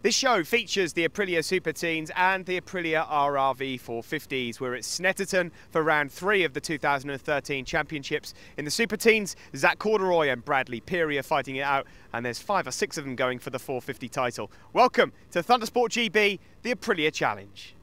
This show features the Aprilia Super Teens and the Aprilia Rr3 450s. We're at Snetterton for round 3 of the 2013 championships. In the Super Teens, Zach Corduroy and Bradley Peary are fighting it out, and there's 5 or 6 of them going for the 450 title. Welcome to Thundersport GB, the Aprilia Challenge.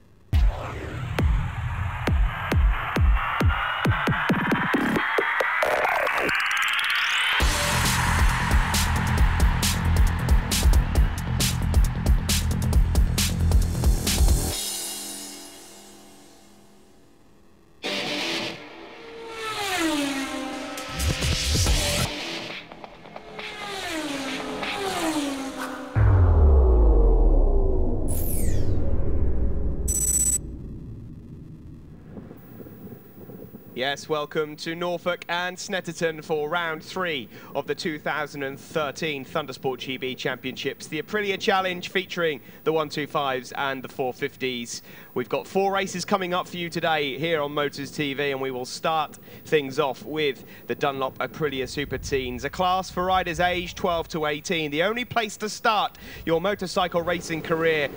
Yes, welcome to Norfolk and Snetterton for round 3 of the 2013 Thundersport GB Championships. The Aprilia Challenge featuring the 125s and the 450s. We've got 4 races coming up for you today here on Motors TV, and we will start things off with the Dunlop Aprilia Super Teens, a class for riders aged 12 to 18, the only place to start your motorcycle racing career.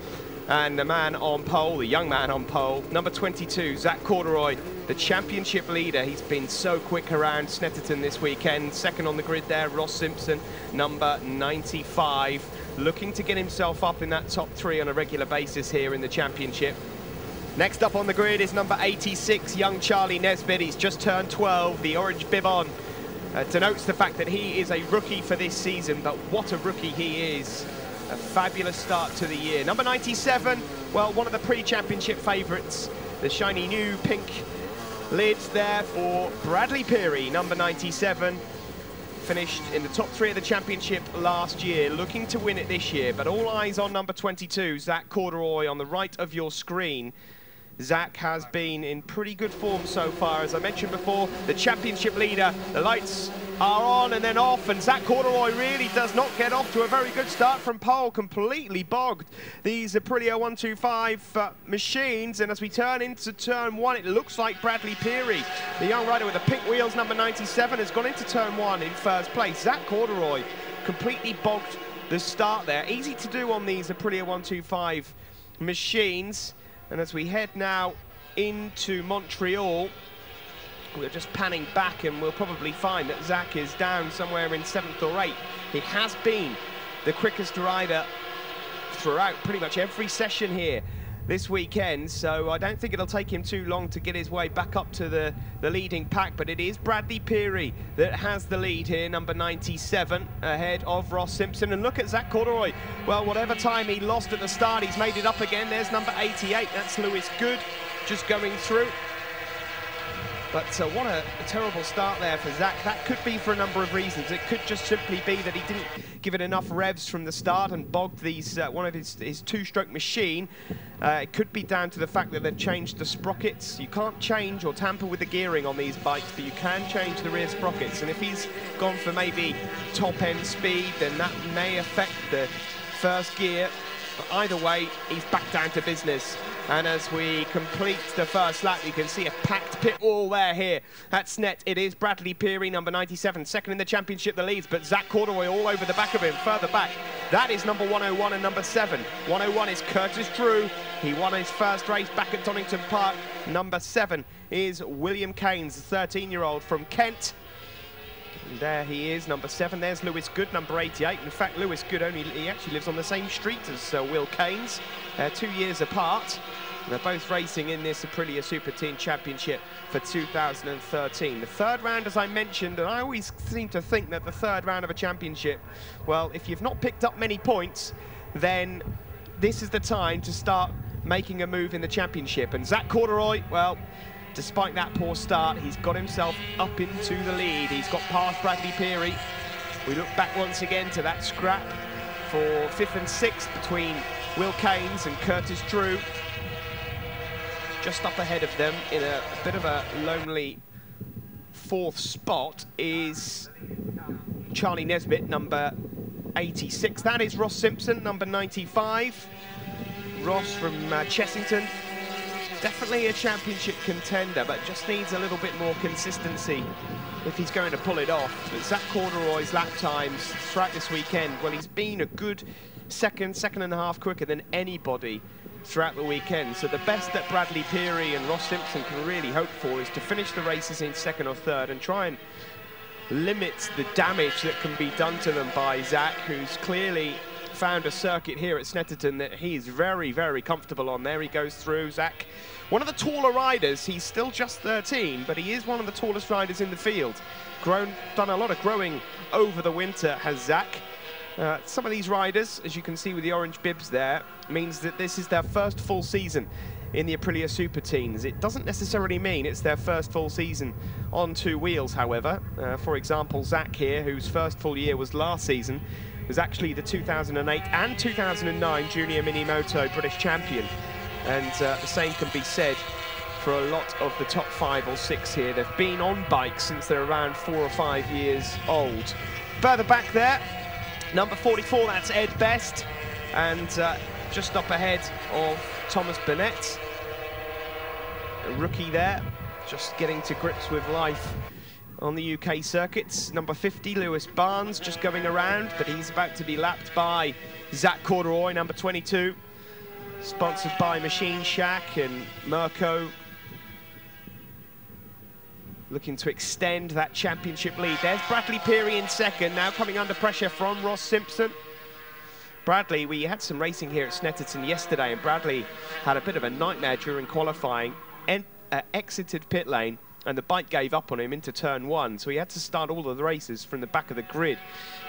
And the man on pole, the young man on pole, number 22, Zach Corduroy, the championship leader. He's been so quick around Snetterton this weekend. Second on the grid there, Ross Simpson, number 95, looking to get himself up in that top 3 on a regular basis here in the championship. Next up on the grid is number 86, young Charlie Nesbitt. He's just turned 12, the orange bib on. Denotes the fact that he is a rookie for this season, but what a rookie he is. A fabulous start to the year. Number 97, well, one of the pre-championship favourites. The shiny new pink lids there for Bradley Peary, number 97. Finished in the top 3 of the championship last year, looking to win it this year. But all eyes on number 22, Zach Corduroy, on the right of your screen. Zach has been in pretty good form so far. As I mentioned before, the championship leader, the lights are on and then off, and Zach Corduroy really does not get off to a very good start from pole, completely bogged these Aprilia 125 machines. And as we turn into turn 1, it looks like Bradley Peary, the young rider with the pink wheels, number 97, has gone into turn 1 in first place. Zach Corduroy completely bogged the start there. Easy to do on these Aprilia 125 machines. And as we head now into Montreal, we're just panning back, and we'll probably find that Zach is down somewhere in 7th or 8th. He has been the quickest rider throughout pretty much every session here this weekend, so I don't think it'll take him too long to get his way back up to the leading pack. But it is Bradley Peary that has the lead here, number 97, ahead of Ross Simpson. And look at Zach Corduroy. Well, whatever time he lost at the start, he's made it up again. There's number 88, that's Lewis Good, just going through. But what a terrible start there for Zach. That could be for a number of reasons. It could just simply be that he didn't give it enough revs from the start and bogged these one of his two-stroke machine. It could be down to the fact that they've changed the sprockets. You can't change or tamper with the gearing on these bikes, but you can change the rear sprockets. And if he's gone for maybe top-end speed, then that may affect the first gear. But either way, he's back down to business. And as we complete the first lap, you can see a packed pit wall there here at Snet. It is Bradley Peary, number 97, second in the championship, the leads, but Zach Corduroy all over the back of him, further back. That is number 101 and number 7. 101 is Curtis Drew. He won his first race back at Donington Park. Number 7 is William Keynes, the 13-year-old from Kent. And there he is, number 7. There's Lewis Good, number 88. In fact, Lewis Good he actually lives on the same street as Will Keynes. 2 years apart. They're both racing in this Aprilia Super Teen Championship for 2013. The third round, as I mentioned, and I always seem to think that the third round of a championship, well, if you've not picked up many points, then this is the time to start making a move in the championship. And Zach Corduroy, well, despite that poor start, he's got himself up into the lead. He's got past Bradley Peary. We look back once again to that scrap for 5th and 6th between Will Keynes and Curtis Drew. Just up ahead of them in a bit of a lonely 4th spot is Charlie Nesbitt, number 86. That is Ross Simpson, number 95. Ross from Chessington. Definitely a championship contender, but just needs a little bit more consistency if he's going to pull it off. But Zach Corduroy's lap times throughout this weekend, well, he's been a good second and a half quicker than anybody throughout the weekend. So the best that Bradley Peary and Ross Simpson can really hope for is to finish the races in second or third and try and limit the damage that can be done to them by Zach, who's clearly found a circuit here at Snetterton that he's very, very comfortable on. There he goes through. Zach, one of the taller riders. He's still just 13, but he is one of the tallest riders in the field. Done a lot of growing over the winter, has Zach. Some of these riders, as you can see with the orange bibs there, means that this is their first full season in the Aprilia Super Teens. It doesn't necessarily mean it's their first full season on two wheels, however. For example, Zach here, whose first full year was last season, was actually the 2008 and 2009 Junior Mini Moto British champion. And the same can be said for a lot of the top 5 or 6 here. They've been on bikes since they're around 4 or 5 years old. Further back there, number 44, that's Ed Best. And just up ahead of Thomas Burnett, a rookie there, just getting to grips with life on the UK circuits. Number 50, Lewis Barnes, just going around, but he's about to be lapped by Zach Corduroy, number 22, sponsored by Machine Shack and Mirko, looking to extend that championship lead. There's Bradley Peary in second, now coming under pressure from Ross Simpson. Bradley, we had some racing here at Snetterton yesterday, and Bradley had a bit of a nightmare during qualifying, and exited pit lane, and the bike gave up on him into turn 1, so he had to start all of the races from the back of the grid.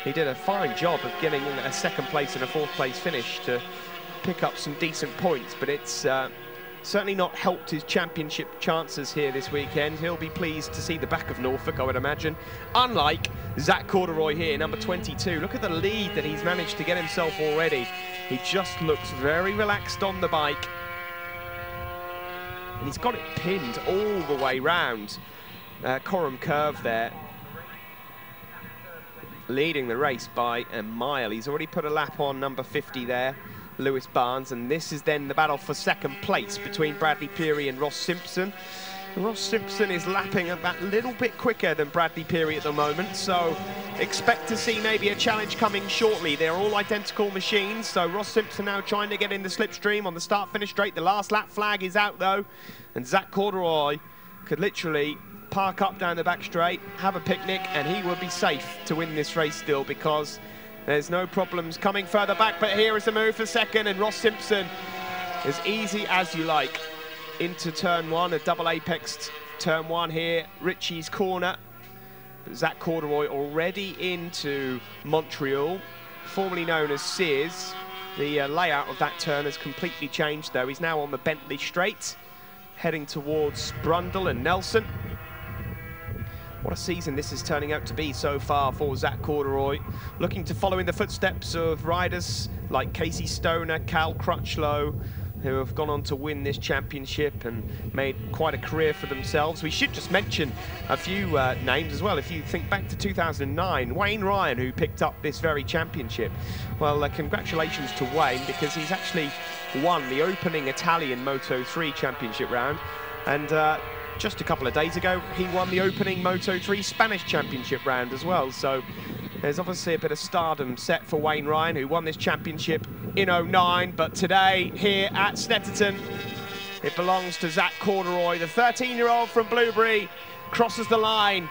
He did a fine job of getting a second place and a fourth place finish to pick up some decent points, but it's certainly not helped his championship chances here this weekend. He'll be pleased to see the back of Norfolk, I would imagine. Unlike Zach Corduroy here, number 22. Look at the lead that he's managed to get himself already. He just looks very relaxed on the bike. And he's got it pinned all the way round Coram Curve there. Leading the race by a mile. He's already put a lap on number 50 there, Lewis Barnes, and this is then the battle for second place between Bradley Peary and Ross Simpson. Ross Simpson is lapping a little bit quicker than Bradley Peary at the moment, so expect to see maybe a challenge coming shortly. They're all identical machines, so Ross Simpson now trying to get in the slipstream on the start-finish straight. The last lap flag is out though, and Zach Corduroy could literally park up down the back straight, have a picnic, and he will be safe to win this race still, because there's no problems coming further back. But here is the move for second, and Ross Simpson, as easy as you like, into turn 1, a double apexed turn 1 here, Ritchie's corner. But Zach Corduroy already into Montreal, formerly known as Sears. The layout of that turn has completely changed though. He's now on the Bentley Straight, heading towards Brundle and Nelson. What a season this is turning out to be so far for Zach Corduroy, looking to follow in the footsteps of riders like Casey Stoner, Cal Crutchlow, who have gone on to win this championship and made quite a career for themselves. We should just mention a few names as well. If you think back to 2009, Wayne Ryan, who picked up this very championship. Well, congratulations to Wayne, because he's actually won the opening Italian Moto3 championship round, and just a couple of days ago, he won the opening Moto3 Spanish championship round as well. So there's obviously a bit of stardom set for Wayne Ryan, who won this championship in 09, but today here at Snetterton, it belongs to Zach Corduroy. The 13-year-old from Blueberry crosses the line,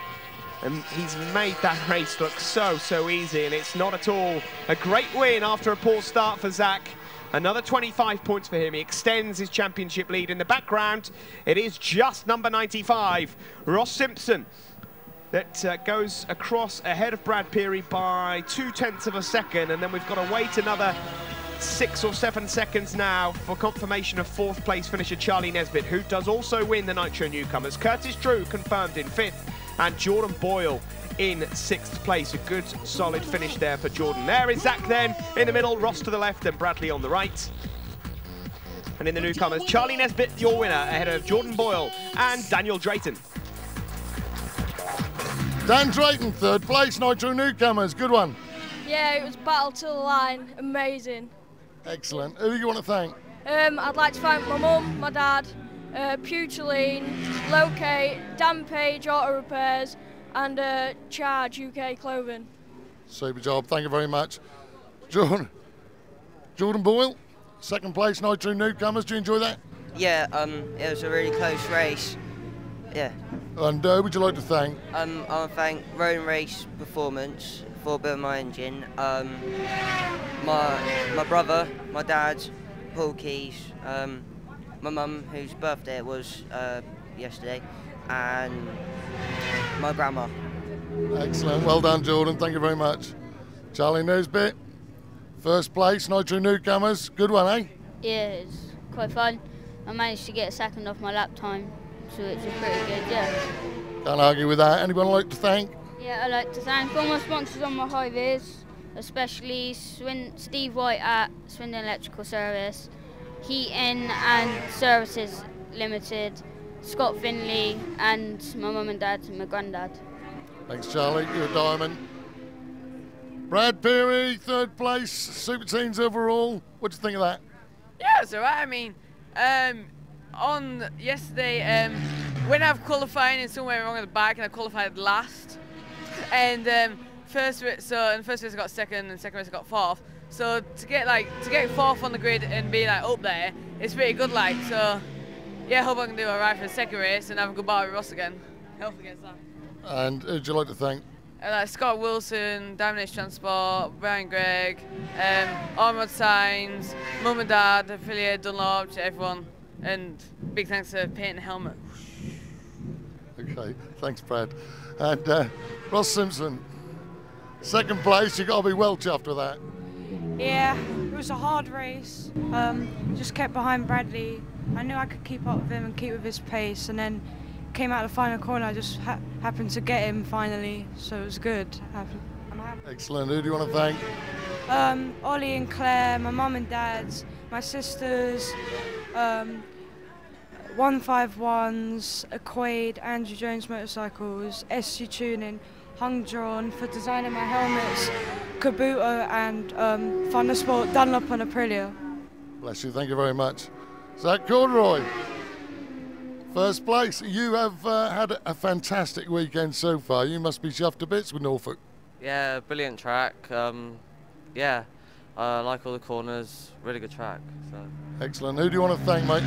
and he's made that race look so easy, and it's not at all a great win after a poor start for Zach. Another 25 points for him. He extends his championship lead. In the background, it is just number 95, Ross Simpson, that goes across ahead of Brad Peary by 0.2 of a second, and then we've got to wait another 6 or 7 seconds now for confirmation of fourth place finisher Charlie Nesbitt, who does also win the Nitro Newcomers. Curtis Drew confirmed in 5th, and Jordan Boyle in 6th place. A good solid finish there for Jordan. There is Zach then in the middle, Ross to the left and Bradley on the right. And in the newcomers, Charlie Nesbitt, your winner, ahead of Jordan Boyle and Daniel Drayton. Dan Drayton, 3rd place, Nitro Newcomers, good one. Yeah, it was battle to the line, amazing. Excellent. Who do you want to thank? I'd like to thank my mum, my dad, Puteline, Locate, Dan Page Auto Repairs, and Charge UK Clothing. Super job, thank you very much. Jordan, Jordan Boyle, second place, Nitro newcomers. Do you enjoy that? Yeah, it was a really close race. Yeah. And who would you like to thank? I want to thank Rd3 Performance for building my engine. My brother, my dad, Paul Keys, my mum, whose birthday it was yesterday, and my grandma. Excellent. Well done, Jordan. Thank you very much. Charlie Newsbit, first place, Nitro newcomers. Good one, eh? Yeah, it's quite fun. I managed to get a second off my lap time, so it's pretty good, yeah. Can't argue with that. Anyone like to thank? Yeah, I'd like to thank all my sponsors on my high vis, especially Steve White at Swindon Electrical Service, Heating and Services Limited, Scott Finley, and my mum and dad and my granddad. Thanks, Charlie. You're a diamond. Brad Peary, third place, Super Teens overall. What do you think of that? Yeah, it's alright. I mean, on yesterday, when I've qualifying and somewhere wrong at the back, and I qualified last, and first race I got second, and second race I got fourth. So to get fourth on the grid and be like up there, it's pretty good. Like, so yeah, I hope I can do alright for the second race and have a good battle with Ross again. Health against that. And who'd you like to thank? Like Scott Wilson, Diamond Age Transport, Brian Gregg, Armoured Signs, Mum and Dad, Aprilia, Dunlop, everyone, and big thanks to Paint and Helmet. Okay, thanks, Brad. And Ross Simpson, second place. You've got to be well chuffed with that. Yeah, it was a hard race. Just kept behind Bradley. I knew I could keep up with him and keep with his pace, and then came out the final corner. I just happened to get him finally, so it was good. I'm happy. Excellent. Who do you want to thank? Ollie and Claire, my mum and dad, my sisters, 151s, Aquaid, Andrew Jones Motorcycles, SG Tuning, Hung Drawn for designing my helmets, Kabuto and Thundersport, Dunlop and Aprilia. Bless you. Thank you very much. Zach Corduroy, first place. You have had a fantastic weekend so far. You must be chuffed to bits with Norfolk. Yeah, brilliant track. Yeah, I like all the corners. Really good track. So. Excellent. Who do you want to thank, mate?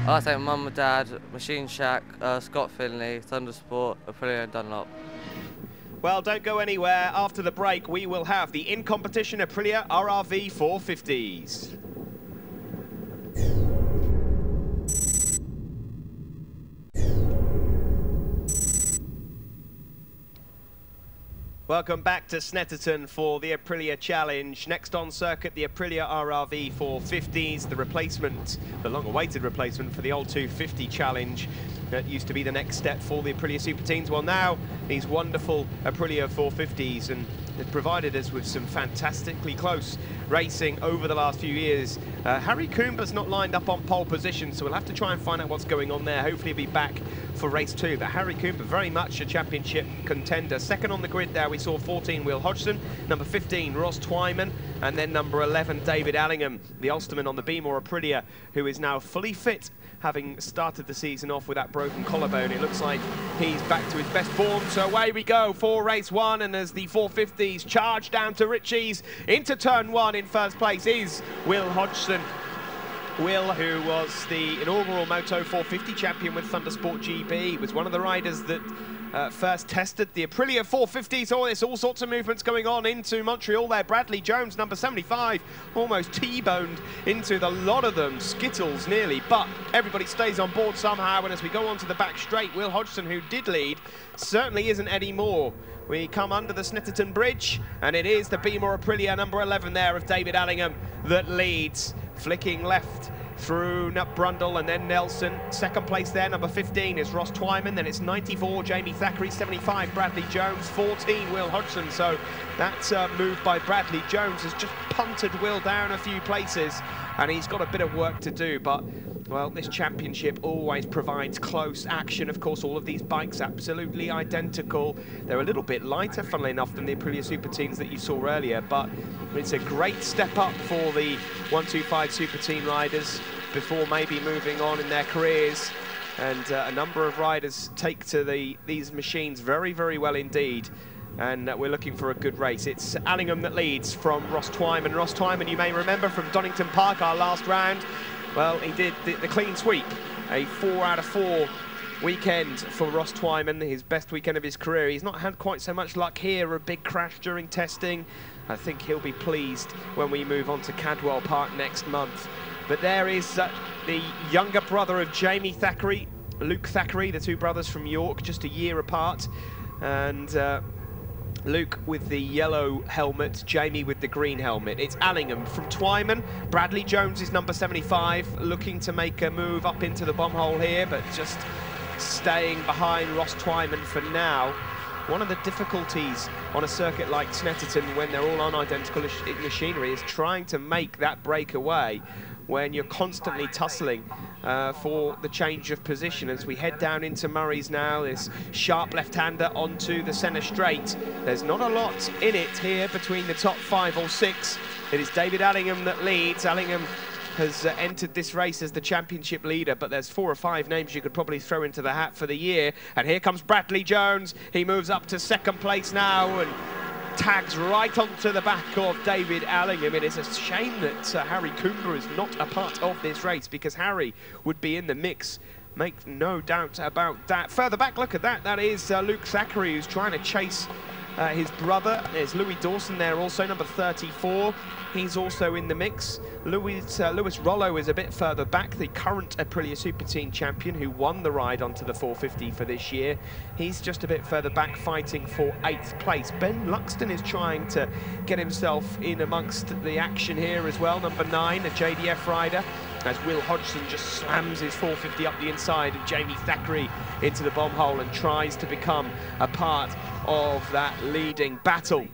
I thank Mum and Dad, Machine Shack, Scott Finley, Thundersport, Aprilia and Dunlop. Well, don't go anywhere. After the break, we will have the in-competition Aprilia RRV 450s. Welcome back to Snetterton for the Aprilia Challenge. Next on circuit, the Aprilia RRV 450s, the replacement, the long-awaited replacement for the old 250 Challenge. That used to be the next step for the Aprilia Super Teens. Well, now these wonderful Aprilia 450s, and it provided us with some fantastically close racing over the last few years. Harry Coomber's not lined up on pole position, so we'll have to try and find out what's going on there. Hopefully he'll be back for race 2. But Harry Coomber, very much a championship contender. Second on the grid there, we saw 14 Will Hodgson, number 15 Ross Twyman, and then number 11 David Allingham, the Ulsterman on the Beemore Aprilia, who is now fully fit, having started the season off with that broken collarbone. It looks like he's back to his best form, so away we go for race 1, and as the 450s charge down to Ritchie's into turn 1, in first place is Will Hodgson. Will, who was the inaugural Moto 450 champion with Thundersport GB, was one of the riders that first tested the Aprilia 450s. Oh, there's all sorts of movements going on into Montreal there. Bradley Jones, number 75, almost T-boned into the lot of them, skittles nearly, but everybody stays on board somehow, and as we go on to the back straight, Will Hodgson, who did lead, certainly isn't anymore. We come under the Snetterton Bridge, and it is the Beemore Aprilia, number 11 there of David Allingham, that leads, flicking left through Brundle and then Nelson. Second place there, number 15 is Ross Twyman, then it's 94 Jamie Thackeray, 75 Bradley Jones, 14 Will Hodgson. So that move by Bradley Jones has just punted Will down a few places, and he's got a bit of work to do, but well, this championship always provides close action. Of course, all of these bikes absolutely identical. They're a little bit lighter, funnily enough, than the Aprilia Super Teens that you saw earlier, but it's a great step up for the 125 Super Teen riders before maybe moving on in their careers. And a number of riders take to these machines very, very well indeed. and we're looking for a good race. It's Allingham that leads from Ross Twyman. Ross Twyman, you may remember from Donington Park, our last round. Well, he did the clean sweep, a 4 out of 4 weekend for Ross Twyman, his best weekend of his career. He's not had quite so much luck here, a big crash during testing. I think he'll be pleased when we move on to Cadwell Park next month. But there is the younger brother of Jamie Thackeray, Luke Thackeray, the two brothers from York, just a year apart. And Luke with the yellow helmet, Jamie with the green helmet. It's Allingham from Twyman. Bradley Jones is number 75, looking to make a move up into the bomb hole here, but just staying behind Ross Twyman for now. One of the difficulties on a circuit like Snetterton, when they're all on identical machinery, is trying to make that breakaway when you're constantly tussling for the change of position. As we head down into Murray's now, this sharp left-hander onto the centre straight. There's not a lot in it here between the top 5 or 6. It is David Allingham that leads. Allingham has entered this race as the championship leader, but there's 4 or 5 names you could probably throw into the hat for the year. And here comes Bradley Jones. He moves up to 2nd place now and tags right onto the back of David Allingham. It is a shame that Harry Coomber is not a part of this race, because Harry would be in the mix. Make no doubt about that. Further back, look at that. That is Luke Thackeray, who's trying to chase his brother. There's Louis Dawson there also, number 34. He's also in the mix. Lewis Rollo is a bit further back, the current Aprilia Super Team champion who won the ride onto the 450 for this year. He's just a bit further back, fighting for 8th place. Ben Luxton is trying to get himself in amongst the action here as well, number 9, a JDF rider, as Will Hodgson just slams his 450 up the inside of Jamie Thackeray into the bomb hole and tries to become a part of that leading battle.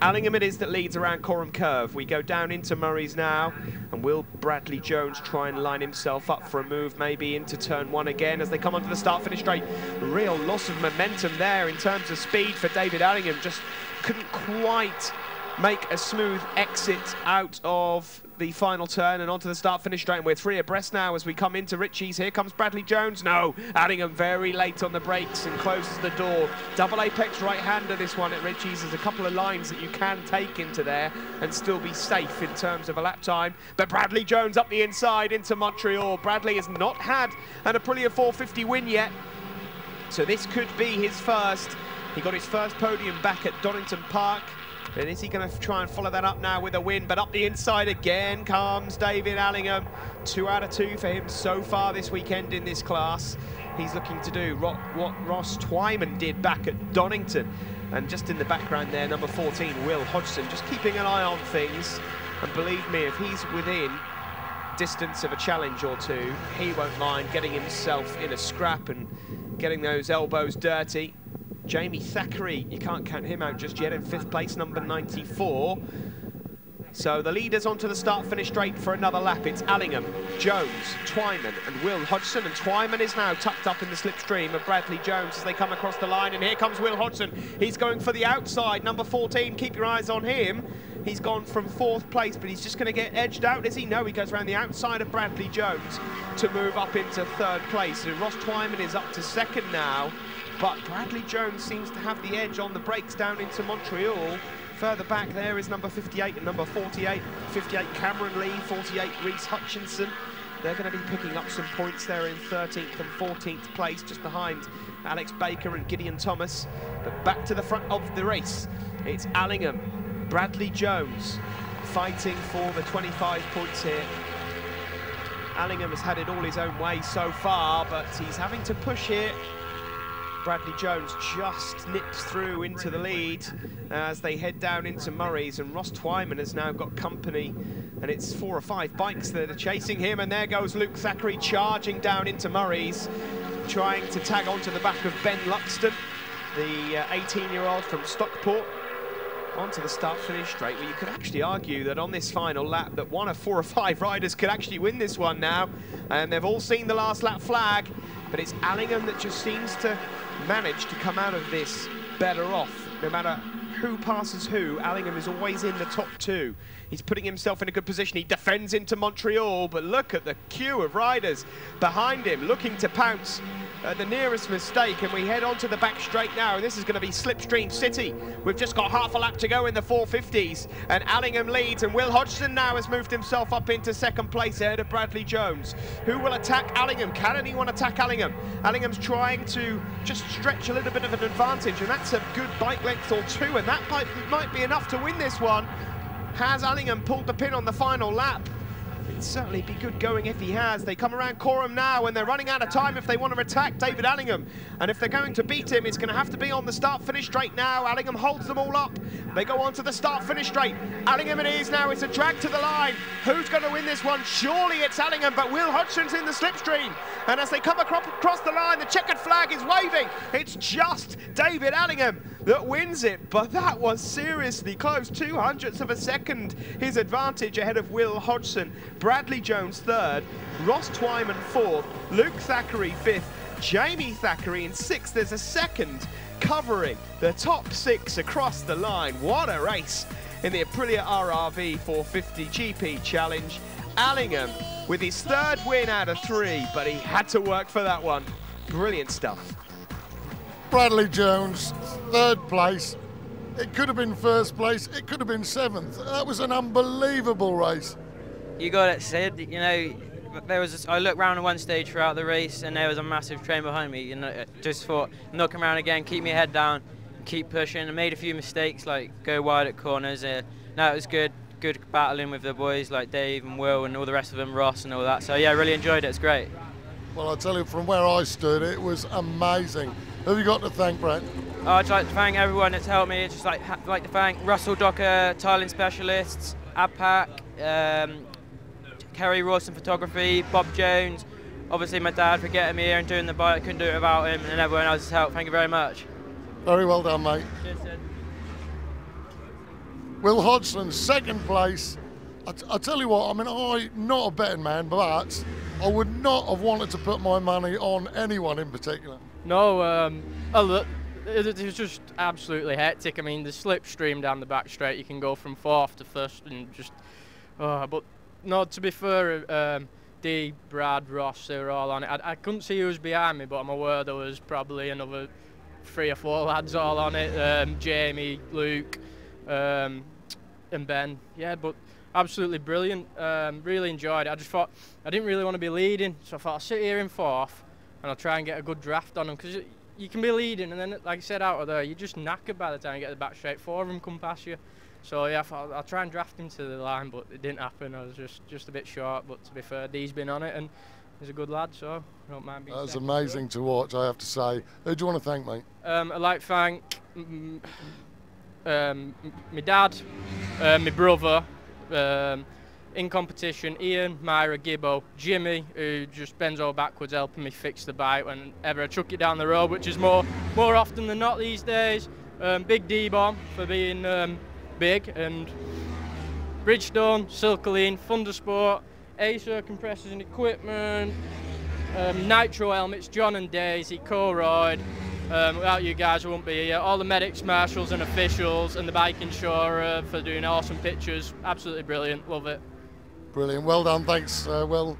Allingham it is that leads around Coram Curve. We go down into Murray's now, and will Bradley Jones try and line himself up for a move maybe into turn 1 again as they come onto the start-finish straight? Real loss of momentum there in terms of speed for David Allingham. Just couldn't quite make a smooth exit out of the final turn and onto the start-finish straight. And we're 3 abreast now as we come into Ritchie's. Here comes Bradley Jones. No, Allingham very late on the brakes and closes the door. Double apex right-hander this one at Ritchie's. There's a couple of lines that you can take into there and still be safe in terms of a lap time. But Bradley Jones up the inside into Montreal. Bradley has not had an Aprilia 450 win yet, so this could be his first. He got his first podium back at Donington Park. And is he going to try and follow that up now with a win? But up the inside again comes David Allingham. 2 out of 2 for him so far this weekend in this class. He's looking to do what Ross Twyman did back at Donington. And just in the background there, number 14, Will Hodgson, just keeping an eye on things. And believe me, if he's within distance of a challenge or 2, he won't mind getting himself in a scrap and getting those elbows dirty. Jamie Thackeray, you can't count him out just yet, in 5th place, number 94. So the leaders onto the start-finish straight for another lap. It's Allingham, Jones, Twyman and Will Hodgson. And Twyman is now tucked up in the slipstream of Bradley Jones as they come across the line. And here comes Will Hodgson. He's going for the outside, number 14. Keep your eyes on him. He's gone from 4th place, but he's just going to get edged out, is he? No, he goes around the outside of Bradley Jones to move up into 3rd place. So Ross Twyman is up to 2nd now. But Bradley Jones seems to have the edge on the brakes down into Montreal. Further back there is number 58 and number 48. 58 Cameron Lee, 48 Reese Hutchinson. They're going to be picking up some points there in 13th and 14th place, just behind Alex Baker and Gideon Thomas. But back to the front of the race, it's Allingham, Bradley Jones, fighting for the 25 points here. Allingham has had it all his own way so far, but he's having to push here. Bradley Jones just nips through into the lead as they head down into Murray's, and Ross Twyman has now got company, and it's 4 or 5 bikes that are chasing him. And there goes Luke Thackeray charging down into Murray's, trying to tag onto the back of Ben Luxton, the 18-year-old from Stockport, onto the start-finish straight, where you could actually argue that on this final lap that 1 of 4 or 5 riders could actually win this one now. And they've all seen the last lap flag, but it's Allingham that just seems to manage to come out of this better off. No matter who passes who. Allingham is always in the top 2. He's putting himself in a good position. He defends into Montreal, but look at the queue of riders behind him looking to pounce at the nearest mistake, and we head on to the back straight now. This is going to be Slipstream City. We've just got half a lap to go in the 450s, and Allingham leads, and Will Hodgson now has moved himself up into second place ahead of Bradley Jones. Who will attack Allingham? Can anyone attack Allingham? Allingham's trying to just stretch a little bit of an advantage, and that's a good bike length or 2, and that might be enough to win this one. Has Allingham pulled the pin on the final lap? It'd certainly be good going if he has. They come around Coram now, and they're running out of time if they want to attack David Allingham. And if they're going to beat him, it's going to have to be on the start-finish straight now. Allingham holds them all up. They go on to the start-finish straight. Allingham it is now. It's a drag to the line. Who's going to win this one? Surely it's Allingham, but Will Hodgson's in the slipstream. And as they come across the line, the checkered flag is waving. It's just David Allingham that wins it, but that was seriously close. 0.02 of a second his advantage ahead of Will Hodgson. Bradley Jones 3rd, Ross Twyman 4th, Luke Thackeray 5th, Jamie Thackeray in 6th. There's a second covering the top 6 across the line. What a race in the Aprilia RRV 450 GP Challenge. Allingham with his 3rd win out of 3, but he had to work for that one. Brilliant stuff. Bradley Jones, 3rd place. It could have been 1st place, it could have been 7th. That was an unbelievable race. You got it, Sid. You know, I looked round at one stage throughout the race, and there was a massive train behind me. You know, just thought, not come around again, keep my head down, keep pushing. I made a few mistakes, like go wide at corners. No, it was good battling with the boys like Dave and Will and all the rest of them, Ross and all that. So yeah, I really enjoyed it. It's great. Well, I'll tell you, from where I stood, it was amazing. Who have you got to thank, Brent? I'd like to thank everyone that's helped me. Just like to thank Russell Docker, tiling specialists, ABPAC, Kerry Rawson Photography, Bob Jones, obviously my dad for getting me here and doing the bike. Couldn't do it without him, and everyone else's help. Thank you very much. Very well done, mate. Cheers, Sid. Will Hodgson, 2nd place. I tell you what, I mean, I'm not a betting man, but I would not have wanted to put my money on anyone in particular. No, it was just absolutely hectic. I mean, the slipstream down the back straight, you can go from 4th to 1st and just, but no, to be fair, Dee, Brad, Ross, they were all on it. I couldn't see who was behind me, but I'm aware there was probably another 3 or 4 lads all on it. Jamie, Luke, and Ben. Yeah, but absolutely brilliant. Really enjoyed it. I just thought I didn't really want to be leading, so I thought I'll sit here in 4th and I'll try and get a good draft on them, because you can be leading and then, like I said, out of there, you're just knackered by the time you get the back straight. 4 of them come past you. So yeah, I thought I'll try and draft him to the line, but it didn't happen. I was just a bit short, but to be fair, Dee's been on it and he's a good lad, so I don't mind being. That was amazing to watch, I have to say. Who do you want to thank, mate? I'd like to thank my dad, my brother, in competition, Ian, Myra, Gibbo, Jimmy, who just bends over backwards helping me fix the bike whenever I chuck it down the road, which is more often than not these days. Big D-Bomb for being big, and Bridgestone, Silkaline, Thundersport, Acer compressors and equipment, Nitro helmets, John and Daisy, Colroyd. Without you guys, I wouldn't be here. All the medics, marshals and officials, and the bike insurer for doing awesome pictures. Absolutely brilliant, love it. Brilliant, well done, thanks, Will.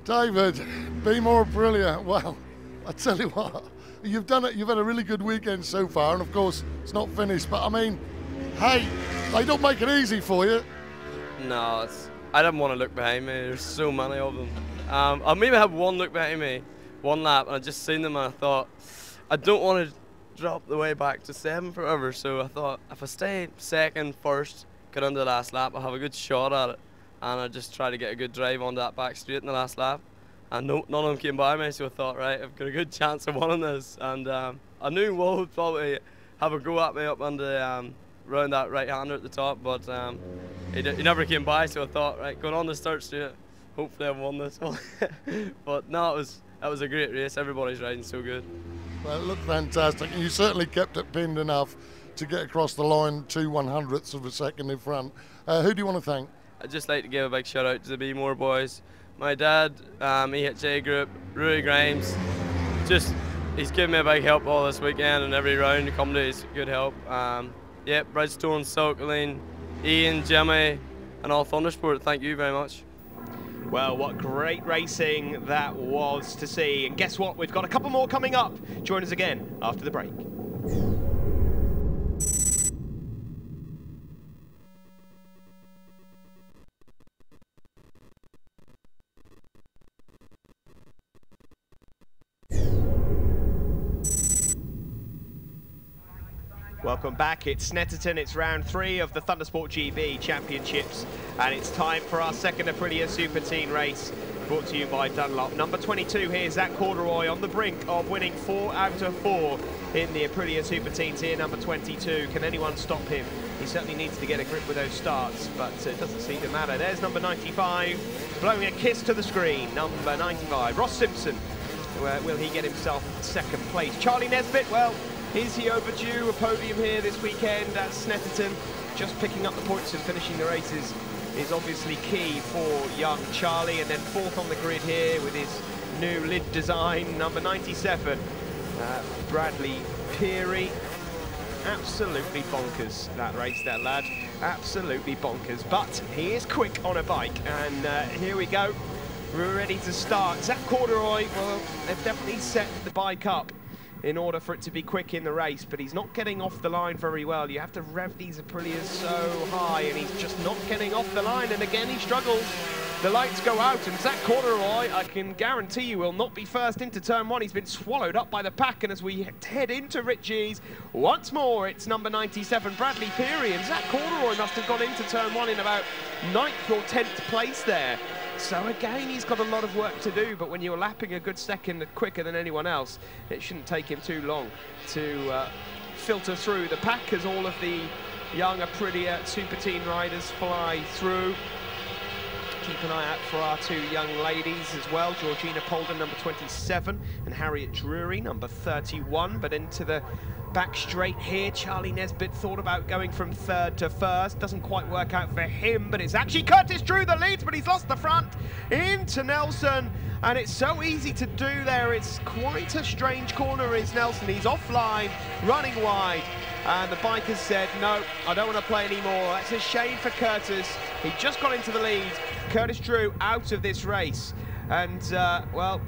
David, be more Aprilia. Well, I tell you what, you've done it. You've had a really good weekend so far, and of course, it's not finished. But I mean, hey, they don't make it easy for you. No, I didn't want to look behind me. There's so many of them. I maybe had one look behind me, one lap, and I just seen them, and I thought, I don't want to drop the way back to 7th forever. So I thought, if I stay 2nd, 1st, get on the last lap, I'll have a good shot at it, and I just try to get a good drive on that back straight in the last lap. And none of them came by me, so I thought, right, I've got a good chance of winning this. And I knew Will would probably have a go at me up on the round that right-hander at the top, but he never came by, so I thought, right, going on the start straight, hopefully I've won this one. But no, it was a great race. Everybody's riding so good. Well, it looked fantastic, and you certainly kept it pinned enough to get across the line 2/100ths of a second in front. Who do you want to thank? I'd just like to give a big shout out to the Be More boys. My dad, EHA Group, Rui Grimes, just he's given me a big help all this weekend and every round. The company's good help. Yeah, Bridgestone, Silkeline, Ian, Jimmy, and all Thundersport. Thank you very much. Well, what great racing that was to see. And guess what? We've got a couple more coming up. Join us again after the break. Welcome back. It's Snetterton. It's round 3 of the Thundersport GB Championships, and it's time for our second Aprilia Super Teen race, brought to you by Dunlop. Number 22 here, Zach Corduroy, on the brink of winning 4 out of 4 in the Aprilia Super Teens here. Number 22. Can anyone stop him? He certainly needs to get a grip with those starts, but it doesn't seem to matter. There's number 95, blowing a kiss to the screen. Number 95, Ross Simpson. Will he get himself second place? Charlie Nesbitt, well, is he overdue a podium here this weekend at Snetterton? Just picking up the points and finishing the races is obviously key for young Charlie. And then 4th on the grid here with his new lid design, number 97, Bradley Peary. Absolutely bonkers, that race, that lad. Absolutely bonkers. But he is quick on a bike, and here we go. We're ready to start. Zach Corduroy, well, they've definitely set the bike up in order for it to be quick in the race, but he's not getting off the line very well. You have to rev these Aprilias so high, and he's just not getting off the line, and again he struggles. The lights go out, and Zach Corduroy, I can guarantee you, will not be first into turn 1. He's been swallowed up by the pack, and as we head into Ritchie's, once more it's number 97, Bradley Peary, and Zach Corduroy must have gone into turn 1 in about 9th or 10th place there. So again, he's got a lot of work to do, but when you're lapping a good second quicker than anyone else, it shouldn't take him too long to filter through the pack as all of the young Aprilia Super Teen riders fly through. Keep an eye out for our 2 young ladies as well, Georgina Polden, number 27, and Harriet Drury, number 31, but into the back straight here. Charlie Nesbitt thought about going from 3rd to 1st. Doesn't quite work out for him, but it's actually Curtis Drew that leads, but he's lost the front into Nelson, and it's so easy to do there. It's quite a strange corner, is Nelson. He's offline, running wide, and the bike has said, no, I don't want to play anymore. That's a shame for Curtis. He just got into the lead. Curtis Drew out of this race, and well,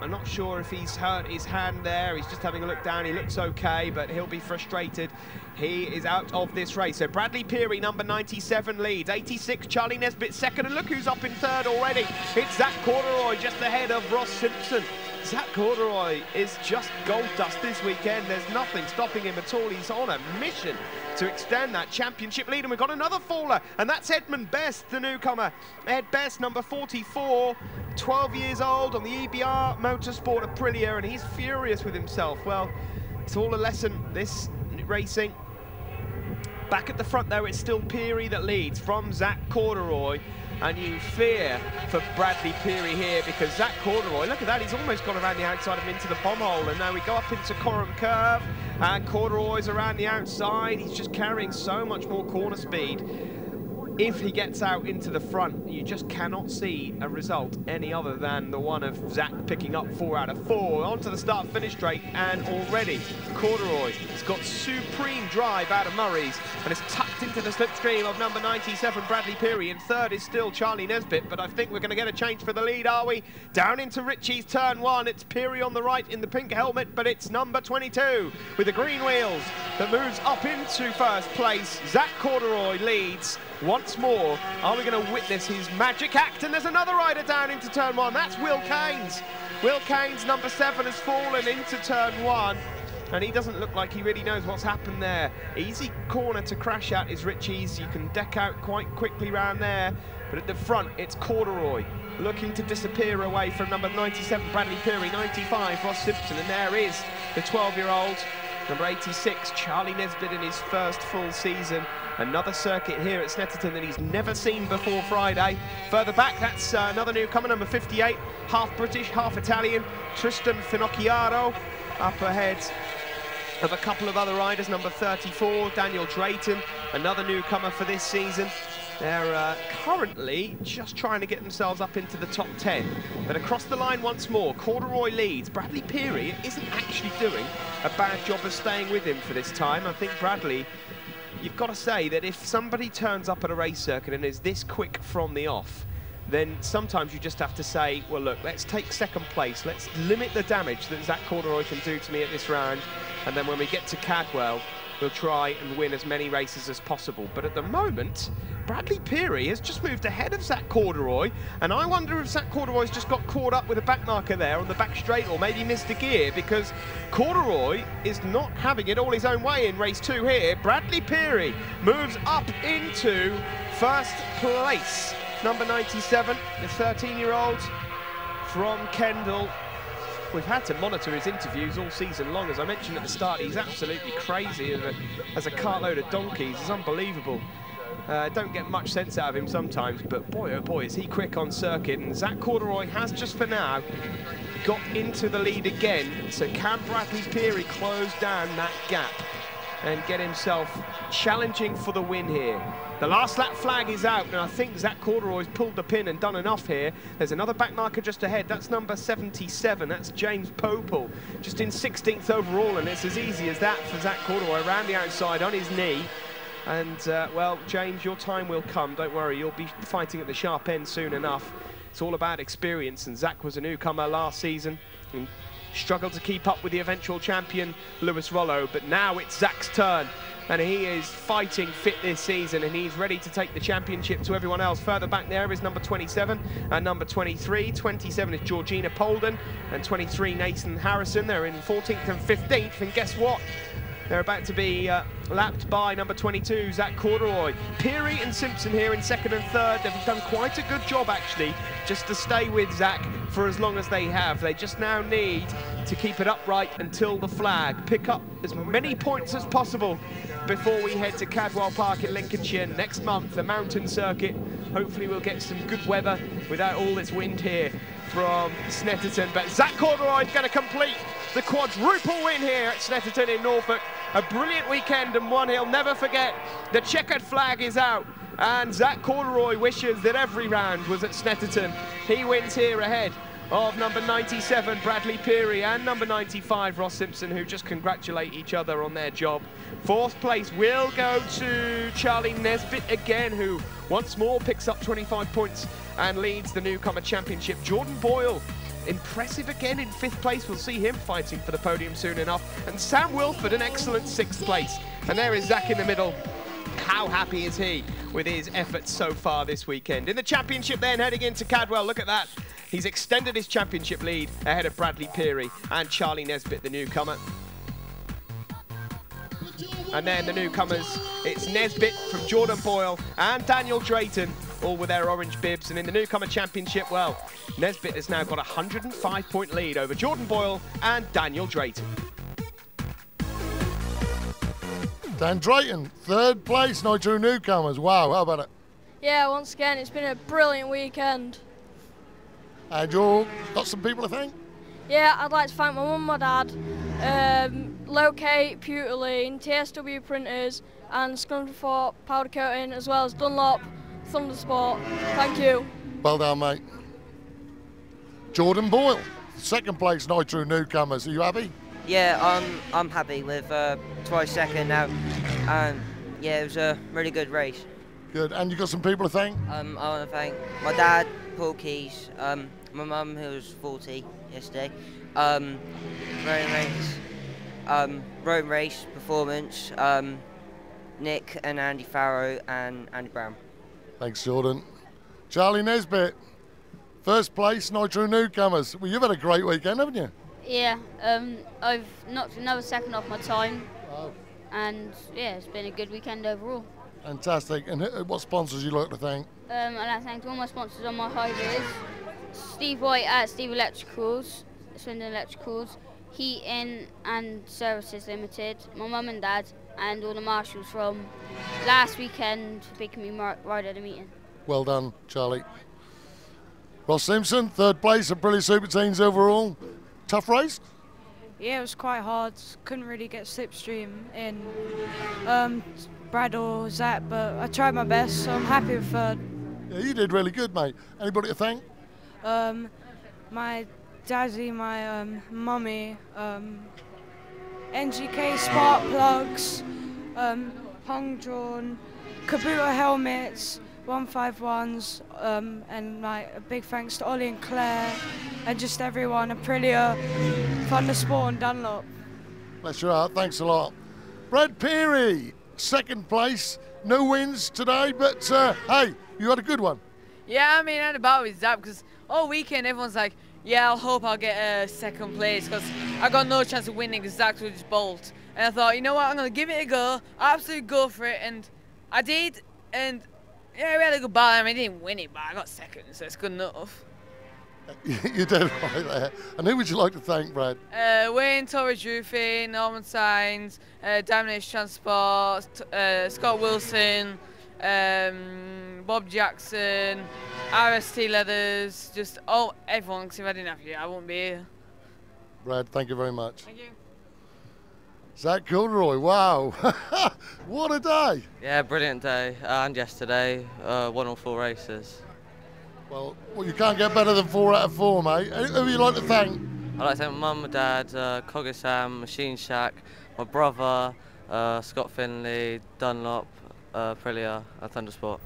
I'm not sure if he's hurt his hand there. He's just having a look down. He looks okay, but he'll be frustrated. He is out of this race. So Bradley Peary, number 97, leads. 86, Charlie Nesbitt second, and look who's up in 3rd already. It's Zach Corduroy just ahead of Ross Simpson. Zach Corduroy is just gold dust this weekend. There's nothing stopping him at all. He's on a mission to extend that championship lead, and we've got another faller, and that's Edmund Best, the newcomer. Ed Best, number 44, 12 years old on the EBR Motorsport Aprilia, and he's furious with himself. Well, it's all a lesson, this racing. Back at the front, though, it's still Peary that leads from Zach Corduroy. And you fear for Bradley Peary here, because Zach Corduroy, look at that, he's almost gone around the outside of him into the bomb hole, and now we go up into Coram Curve, and Corduroy's around the outside. He's just carrying so much more corner speed. If he gets out into the front, you just cannot see a result any other than the one of Zach picking up 4 out of 4. Onto the start-finish straight, and already Corduroy has got supreme drive out of Murray's, and is tucked into the slipstream of number 97, Bradley Peary. In 3rd is still Charlie Nesbitt, but I think we're going to get a change for the lead, are we? Down into Ritchie's turn 1, it's Peary on the right in the pink helmet, but it's number 22 with the green wheels that moves up into 1st place. Zach Corduroy leads once more. Are we going to witness his magic act? And there's another rider down into turn 1. That's Will Keynes. Will Keynes, number 7, has fallen into turn 1. And he doesn't look like he really knows what's happened there. Easy corner to crash at is Ritchie's. You can deck out quite quickly round there. But at the front, it's Corduroy looking to disappear away from number 97, Bradley Peary, 95, Ross Simpson. And there is the 12-year-old, number 86, Charlie Nesbitt in his 1st full season. Another circuit here at Snetterton that he's never seen before Friday. Further back, that's another newcomer, number 58, half British, half Italian, Tristan Finocchiaro, up ahead of a couple of other riders, number 34, Daniel Drayton, another newcomer for this season. They're currently just trying to get themselves up into the top 10. But across the line once more, Corduroy leads. Bradley Peary isn't actually doing a bad job of staying with him for this time. I think Bradley, you've got to say that if somebody turns up at a race circuit and is this quick from the off, then sometimes you just have to say, well, look, let's take second place. Let's limit the damage that Zach Corduroy can do to me at this round. And then when we get to Cadwell, we'll try and win as many races as possible. But at the moment, Bradley Peary has just moved ahead of Zach Corduroy, and I wonder if Zach Corduroy's just got caught up with a back marker there on the back straight, or maybe missed a gear, because Corduroy is not having it all his own way in race 2 here. Bradley Peary moves up into first place. Number 97, the 13-year-old from Kendal. We've had to monitor his interviews all season long. As I mentioned at the start, he's absolutely crazy as a cartload of donkeys. It's unbelievable. Don't get much sense out of him sometimes, but boy, oh boy, is he quick on circuit. And Zach Corduroy has just for now got into the lead again. So can Bradley Peary close down that gap and get himself challenging for the win here? The last lap flag is out, and I think Zach Corduroy's pulled the pin and done enough here. There's another back marker just ahead. That's number 77. That's James Popel, just in 16th overall, and it's as easy as that for Zach Corduroy around the outside on his knee. And, well, James, your time will come. Don't worry, you'll be fighting at the sharp end soon enough. It's all about experience, and Zach was a newcomer last season and struggled to keep up with the eventual champion, Lewis Rollo. But now it's Zach's turn, and he is fighting fit this season, and he's ready to take the championship to everyone else. Further back there is number 27 and number 23. 27 is Georgina Polden, and 23 Nathan Harrison. They're in 14th and 15th, and guess what? They're about to be lapped by number 22, Zach Corduroy. Peary and Simpson here in 2nd and 3rd. They've done quite a good job, actually, just to stay with Zach for as long as they have. They just now need to keep it upright until the flag. Pick up as many points as possible before we head to Cadwell Park in Lincolnshire next month, the mountain circuit. Hopefully we'll get some good weather without all this wind here from Snetterton. But Zach Corduroy is going to complete the quadruple win here at Snetterton in Norfolk. A brilliant weekend and one he'll never forget. The checkered flag is out, and Zach Corduroy wishes that every round was at Snetterton. He wins here ahead of number 97, Bradley Peary, and number 95, Ross Simpson, who just congratulate each other on their job. 4th place will go to Charlie Nesbitt again, who once more picks up 25 points and leads the newcomer championship. Jordan Boyle, impressive again in 5th place. We'll see him fighting for the podium soon enough. And Sam Wilford, an excellent 6th place. And there is Zach in the middle. How happy is he with his efforts so far this weekend? In the championship then, heading into Cadwell, look at that. He's extended his championship lead ahead of Bradley Peary and Charlie Nesbitt, the newcomer. And then the newcomers, it's Nesbitt from Jordan Boyle and Daniel Drayton, all with their orange bibs. And in the newcomer championship, well, Nesbitt has now got a 105-point lead over Jordan Boyle and Daniel Drayton. Dan Drayton, 3rd place, Nitro newcomers. Wow, how about it? Yeah, once again, it's been a brilliant weekend. And you've got some people to thank? Yeah, I'd like to thank my mum and my dad, Locate, Pewterline, TSW Printers, and Scunthorpe Powder Coating, as well as Dunlop, Thundersport. Thank you. Well done, mate. Jordan Boyle, 2nd place, Nitro newcomers. Are you happy? Yeah, I'm happy with twice second now. Yeah, it was a really good race. Good, and you got some people to thank? I want to thank my dad, Paul Keys, my mum, who was 40 yesterday, Road Race Performance, Nick and Andy Farrow and Andy Brown. Thanks, Jordan. Charlie Nesbitt, 1st place, Nitro newcomers. Well, you've had a great weekend, haven't you? Yeah, I've knocked another second off my time. Wow. And yeah, it's been a good weekend overall. Fantastic. And what sponsors you like to thank? I'd like to thank all my sponsors on my high vis. Steve White at Steve Electricals, Swindon Electricals, Heating and Services Limited, my mum and dad, and all the marshals from last weekend for picking me right at the meeting. Well done, Charlie. Ross Simpson, 3rd place at Aprilia Super Teens overall. Tough race? Yeah, it was quite hard. Couldn't really get slipstream in. Brad or Zach, but I tried my best, so I'm happy with third. Yeah, you did really good, mate. Anybody to thank? My daddy, my mummy, NGK spark plugs, hung drawn, Kabuto helmets, 151s, and like a big thanks to Ollie and Claire, and just everyone, Aprilia, Thundersport and Dunlop. Bless your heart, thanks a lot. Brad Peary, second place, no wins today, but hey, you had a good one. Yeah, I mean, I had a battle with Zap because all weekend everyone's like, yeah, I hope I'll get second place because I got no chance of winning because Zach would just bolt. And I thought, you know what, I'm going to give it a go, absolutely go for it, and I did, and yeah, we had a good battle. I mean, I didn't win it, but I got second, so it's good enough. You did right there. And who would you like to thank, Brad? Wayne, Rd3, Norman Sainz, Domination Transport, Scott Wilson, Bob Jackson, RST Leathers, just everyone, because if I didn't have you, I wouldn't be here. Brad, thank you very much. Thank you. Zach Kilroy, wow. What a day. Yeah, brilliant day. And yesterday, won all 4 races. Well, you can't get better than 4 out of 4, mate. Who would you like to thank? I'd like to thank my mum, my dad, Cogger Machine Shack, my brother, Scott Finley, Dunlop, Aprilia, and Thundersport.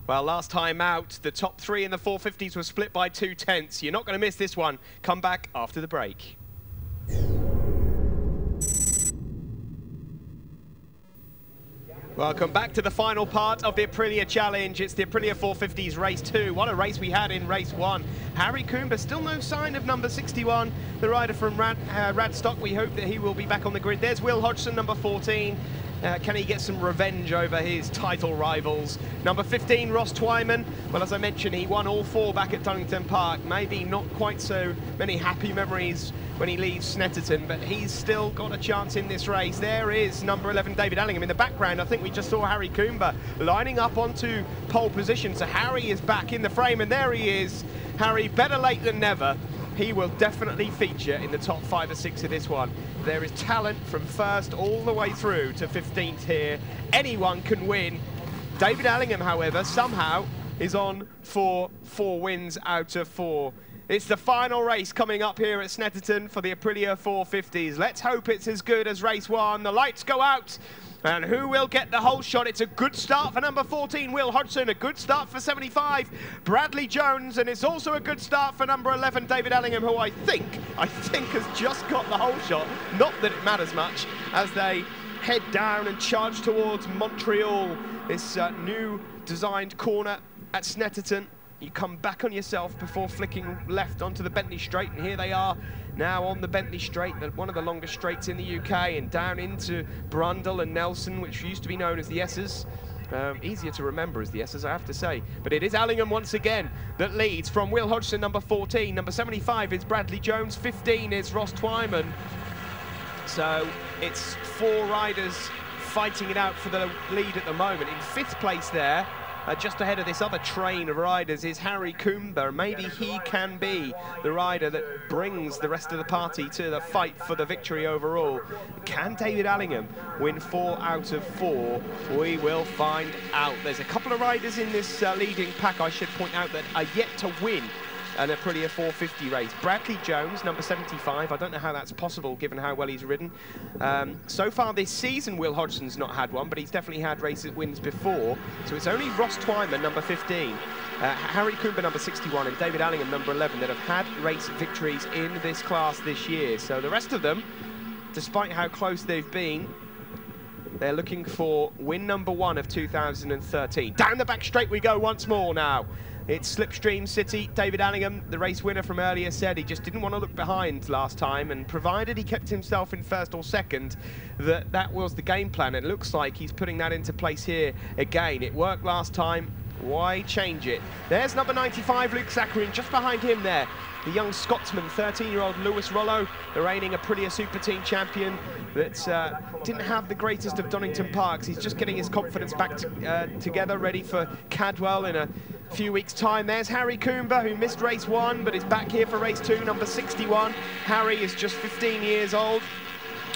Well, last time out, the top 3 in the 450s were split by 2 tenths. You're not going to miss this one. Come back after the break. Welcome back to the final part of the Aprilia Challenge. It's the Aprilia 450s Race 2. What a race we had in Race 1. Harry Coomber, still no sign of number 61, the rider from Radstock. We hope that he will be back on the grid. There's Will Hodgson, number 14. Can he get some revenge over his title rivals? Number 15, Ross Twyman. Well, as I mentioned, he won all 4 back at Donington Park. Maybe not quite so many happy memories when he leaves Snetterton, but he's still got a chance in this race. There is number 11, David Allingham. In the background, I think we just saw Harry Coomber lining up onto pole position. So Harry is back in the frame, and there he is. Harry, better late than never. He will definitely feature in the top 5 or 6 of this one. There is talent from first all the way through to 15th here. Anyone can win. David Allingham, however, somehow is on for 4 wins out of 4. It's the final race coming up here at Snetterton for the Aprilia 450s. Let's hope it's as good as race 1. The lights go out. And who will get the whole shot? It's a good start for number 14, Will Hodgson. A good start for 75, Bradley Jones. And it's also a good start for number 11, David Allingham, who I think has just got the whole shot. Not that it matters much as they head down and charge towards Montreal. This new designed corner at Snetterton. You come back on yourself before flicking left onto the Bentley Straight, and here they are now on the Bentley Straight, one of the longest straights in the UK, and down into Brundle and Nelson, which used to be known as the S's. Easier to remember as the S's, I have to say. But it is Allingham once again that leads from Will Hodgson, number 14. Number 75 is Bradley Jones. 15 is Ross Twyman. So it's 4 riders fighting it out for the lead at the moment. In 5th place there, just ahead of this other train of riders, is Harry Coomber. Maybe he can be the rider that brings the rest of the party to the fight for the victory overall. Can David Allingham win 4 out of 4? We will find out. There's a couple of riders in this leading pack, I should point out, that are yet to win an Aprilia 450 race. Bradley Jones, number 75. I don't know how that's possible given how well he's ridden. So far this season, Will Hodgson's not had one, but he's definitely had race wins before. So it's only Ross Twyman, number 15, Harry Coomber, number 61, and David Allingham, number 11, that have had race victories in this class this year. So the rest of them, despite how close they've been, they're looking for win number 1 of 2013. Down the back straight we go once more now. It's Slipstream City. David Allingham, the race winner from earlier, said he just didn't want to look behind last time, and provided he kept himself in 1st or 2nd, that was the game plan. It looks like he's putting that into place here again. It worked last time. Why change it? There's number 95, Luke Zacharian, just behind him there. The young Scotsman, 13-year-old Lewis Rollo, the reigning Aprilia Super Team champion that didn't have the greatest of Donington Parks. He's just getting his confidence back together, ready for Cadwell in a few weeks' time. There's Harry Coomber, who missed race 1, but is back here for race 2, number 61. Harry is just 15 years old.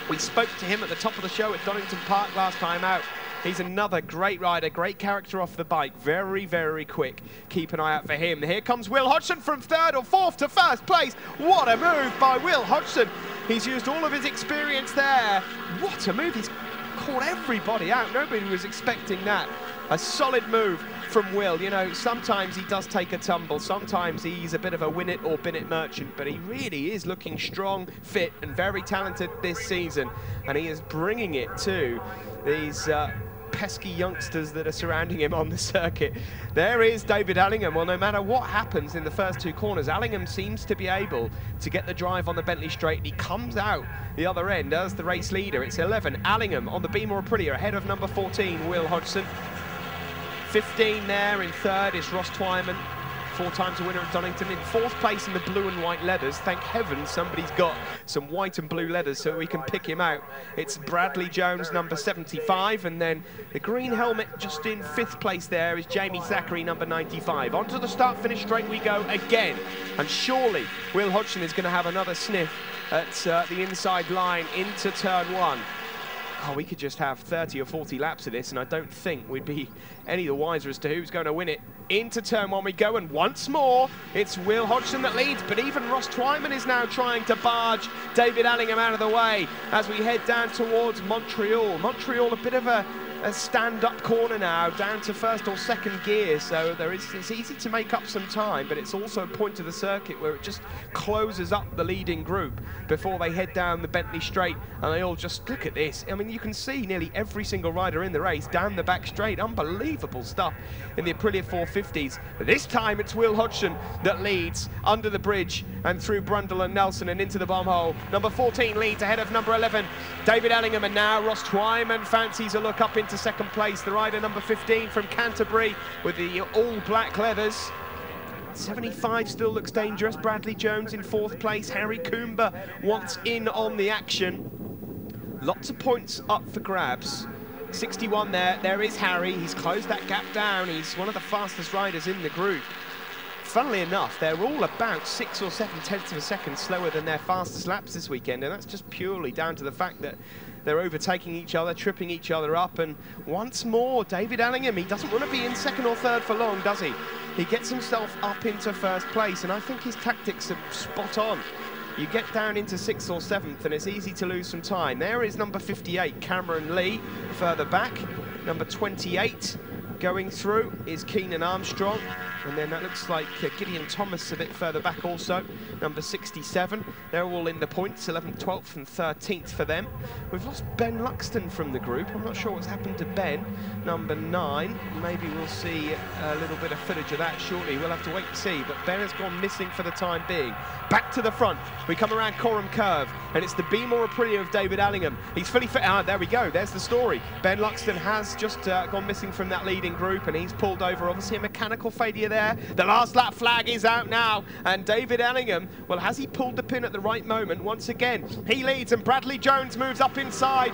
We spoke to him at the top of the show at Donington Park last time out. He's another great rider, great character off the bike, very, very quick. Keep an eye out for him. Here comes Will Hodgson from 3rd or 4th to 1st place. What a move by Will Hodgson. He's used all of his experience there. What a move. He's caught everybody out. Nobody was expecting that. A solid move from Will. You know, sometimes he does take a tumble, sometimes he's a bit of a win it or bin it merchant, but he really is looking strong, fit and very talented this season, and he is bringing it to these pesky youngsters that are surrounding him on the circuit. There is David Allingham. Well, no matter what happens in the first 2 corners, Allingham seems to be able to get the drive on the Bentley straight. He comes out the other end as the race leader. It's 11, Allingham on the Beamer Aprilia ahead of number 14, Will Hodgson. 15 there in 3rd is Ross Twyman, 4 times a winner at Donington. In 4th place in the blue and white leathers. Thank heaven somebody's got some white and blue leathers so we can pick him out. It's Bradley Jones, number 75, and then the green helmet just in 5th place there is Jamie Thackeray, number 95. Onto the start-finish straight we go again, and surely Will Hodgson is going to have another sniff at the inside line into turn 1. Oh, we could just have 30 or 40 laps of this, and I don't think we'd be any the wiser as to who's going to win it. Into turn 1 we go, and once more, it's Will Hodgson that leads, but even Ross Twyman is now trying to barge David Allingham out of the way as we head down towards Montreal. Montreal, a bit of a stand-up corner now, down to 1st or 2nd gear, so it's easy to make up some time, but it's also a point of the circuit where it just closes up the leading group before they head down the Bentley straight, and they all just look at this. I mean, you can see nearly every single rider in the race down the back straight. Unbelievable stuff in the Aprilia 450s. But this time it's Will Hodgson that leads under the bridge and through Brundle and Nelson and into the bomb hole. Number 14 leads ahead of number 11, David Allingham, and now Ross Twyman fancies a look up into 2nd place. The rider number 15 from Canterbury with the all-black leathers. 75 still looks dangerous. Bradley Jones in 4th place. Harry Coomber wants in on the action. Lots of points up for grabs. 61 there. There is Harry. He's closed that gap down. He's one of the fastest riders in the group. Funnily enough, they're all about 6 or 7 tenths of a second slower than their fastest laps this weekend, and that's just purely down to the fact that they're overtaking each other, tripping each other up, and once more, David Allingham, he doesn't want to be in 2nd or 3rd for long, does he? He gets himself up into 1st place, and I think his tactics are spot on. You get down into 6th or 7th, and it's easy to lose some time. There is number 58, Cameron Lee, further back. Number 28 going through is Keenan Armstrong. And then that looks like Gideon Thomas a bit further back also, number 67. They're all in the points, 11th, 12th and 13th for them. We've lost Ben Luxton from the group. I'm not sure what's happened to Ben, number 9. Maybe we'll see a little bit of footage of that shortly. We'll have to wait and see, but Ben has gone missing for the time being. Back to the front. We come around Coram Curve, and it's the Beamer Aprilia of David Allingham. He's fully fit. Ah, there we go. There's the story. Ben Luxton has just gone missing from that leading group, and he's pulled over. Obviously a mechanical failure there. The last lap flag is out now, and David Allingham, well, has he pulled the pin at the right moment? Once again, he leads, and Bradley Jones moves up inside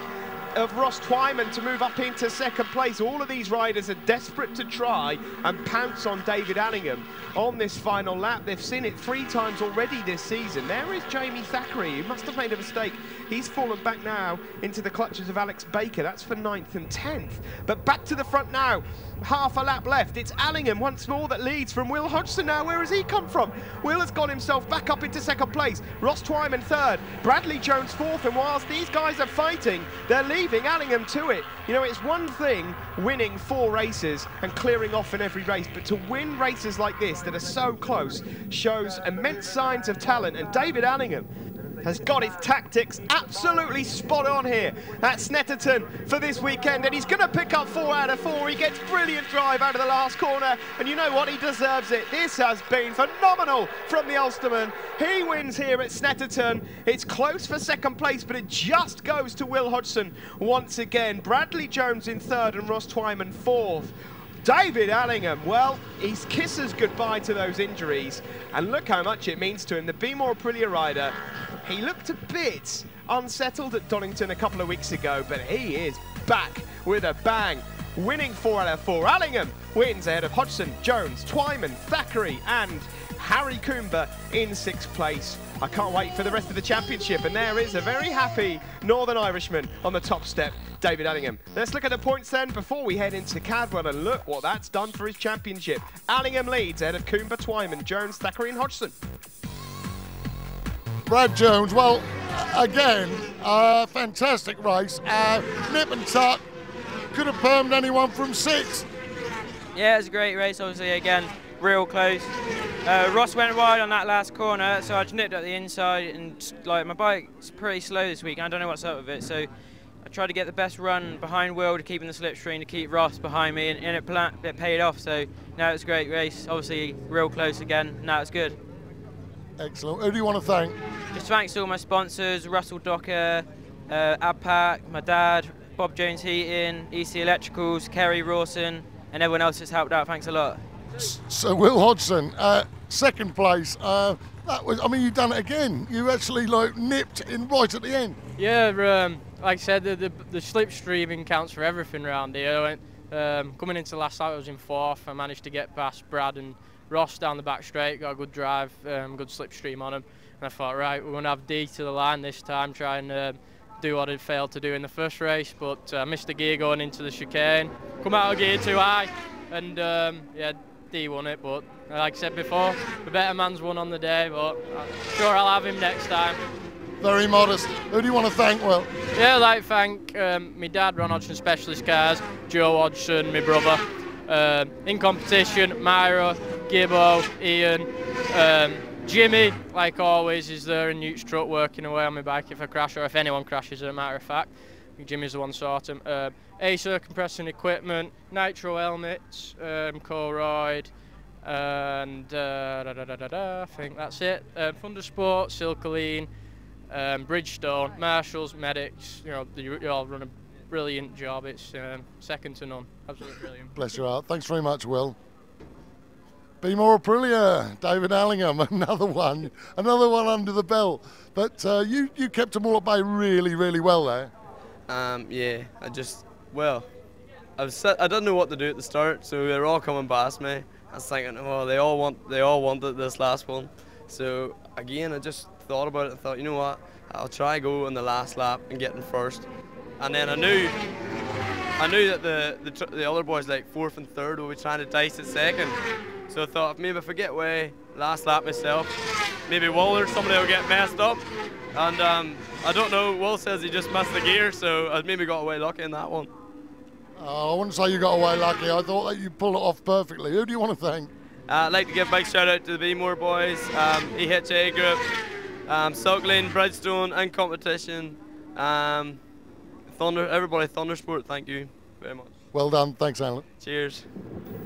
of Ross Twyman to move up into 2nd place. All of these riders are desperate to try and pounce on David Allingham on this final lap. They've seen it 3 times already this season. There is Jamie Thackeray, who must have made a mistake. He's fallen back now into the clutches of Alex Baker. That's for 9th and 10th. But back to the front now. Half a lap left. It's Allingham once more that leads from Will Hodgson now. Where has he come from? Will has got himself back up into 2nd place. Ross Twyman 3rd. Bradley Jones 4th. And whilst these guys are fighting, they're leaving Allingham to it. You know, it's one thing winning 4 races and clearing off in every race, but to win races like this that are so close shows immense signs of talent. And David Allingham has got his tactics absolutely spot on here at Snetterton for this weekend, and he's going to pick up 4 out of 4. He gets brilliant drive out of the last corner, and you know what? He deserves it. This has been phenomenal from the Ulsterman. He wins here at Snetterton. It's close for 2nd place, but it just goes to Will Hodgson once again. Bradley Jones in 3rd and Ross Twyman 4th. David Allingham, well, he kisses goodbye to those injuries, and look how much it means to him. The Beamer Aprilia rider, he looked a bit unsettled at Donington a couple of weeks ago, but he is back with a bang, winning 4 out of 4. Allingham wins ahead of Hodgson, Jones, Twyman, Thackeray and Harry Coomber in 6th place. I can't wait for the rest of the championship, and there is a very happy Northern Irishman on the top step, David Allingham. Let's look at the points then before we head into Cadwell, and look what that's done for his championship. Allingham leads ahead of Coomber, Twyman, Jones, Thackeray and Hodgson. Brad Jones, well, again, fantastic race. Nip and tuck, could have permed anyone from 6th. Yeah, it was a great race, obviously, again, real close. Ross went wide on that last corner, so I just nipped at the inside, and like my bike's pretty slow this week, and I don't know what's up with it, so I tried to get the best run behind Will to keep in the slipstream, to keep Ross behind me, and it paid off, so now it's a great race, obviously real close again, now it's good. Excellent. Who do you want to thank? Just thanks to all my sponsors, Russell Docker, Abpac, my dad, Bob Jones Heating, EC Electricals, Kerry Rawson, and everyone else that's helped out. Thanks a lot. So Will Hodgson, 2nd place. That was, I mean, you've done it again. You actually like nipped in right at the end. Yeah, like I said, the slipstreaming counts for everything around here. Coming into last night, I was in 4th. I managed to get past Brad and Ross down the back straight, got a good drive, good slipstream on him. And I thought, right, we're going to have D to the line this time, try and do what I failed to do in the first race, but missed the gear going into the chicane. Come out of gear too high, and yeah, D won it, but like I said before, the better man's won on the day, but I'm sure I'll have him next time. Very modest. Who do you want to thank, Will? Yeah, I'd like to thank my dad, Ron Hodgson Specialist Cars, Joe Hodgson, my brother. In competition, Myra, Gibbo, Ian, Jimmy, like always, is there in Newt's truck working away on my bike if I crash, or if anyone crashes, as a matter of fact. Jimmy's the one sorting. Acer compressing equipment, Nitro helmets, Colroyd, and I think that's it. Thundersport, Silcoline, Bridgestone, Marshalls, Medics, you know, you all run a brilliant job. It's second to none. Absolutely brilliant. Bless your heart. Thanks very much, Will. Be more Aprilia, David Allingham, another one under the belt. But you kept them all at bay really, really well there. Yeah, I didn't know what to do at the start, so they were all coming past me. I was thinking, oh, they all wanted this last one. So again, I just thought about it and thought, you know what, I'll try go in the last lap and get in first. And then I knew that the other boys like 4th and 3rd will be trying to dice at 2nd. So I thought maybe if I get away last lap myself, maybe Will or somebody will get messed up. And I don't know, Will says he just missed the gear, so I maybe got away lucky in that one. I wouldn't say you got away lucky. I thought that you pulled it off perfectly. Who do you want to thank? I'd like to give a big shout out to the Be More boys, EHA Group, Silcoline, Bridgestone, and competition. Everybody, Thundersport, thank you very much. Well done, thanks Alan. Cheers.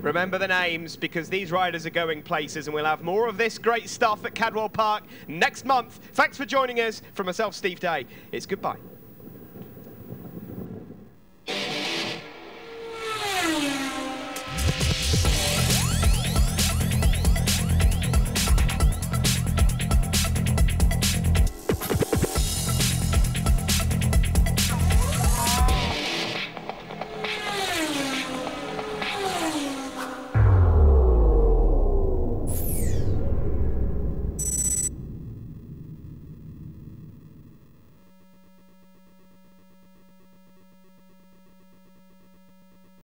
Remember the names, because these riders are going places, and we'll have more of this great stuff at Cadwell Park next month. Thanks for joining us. From myself, Steve Day, it's goodbye.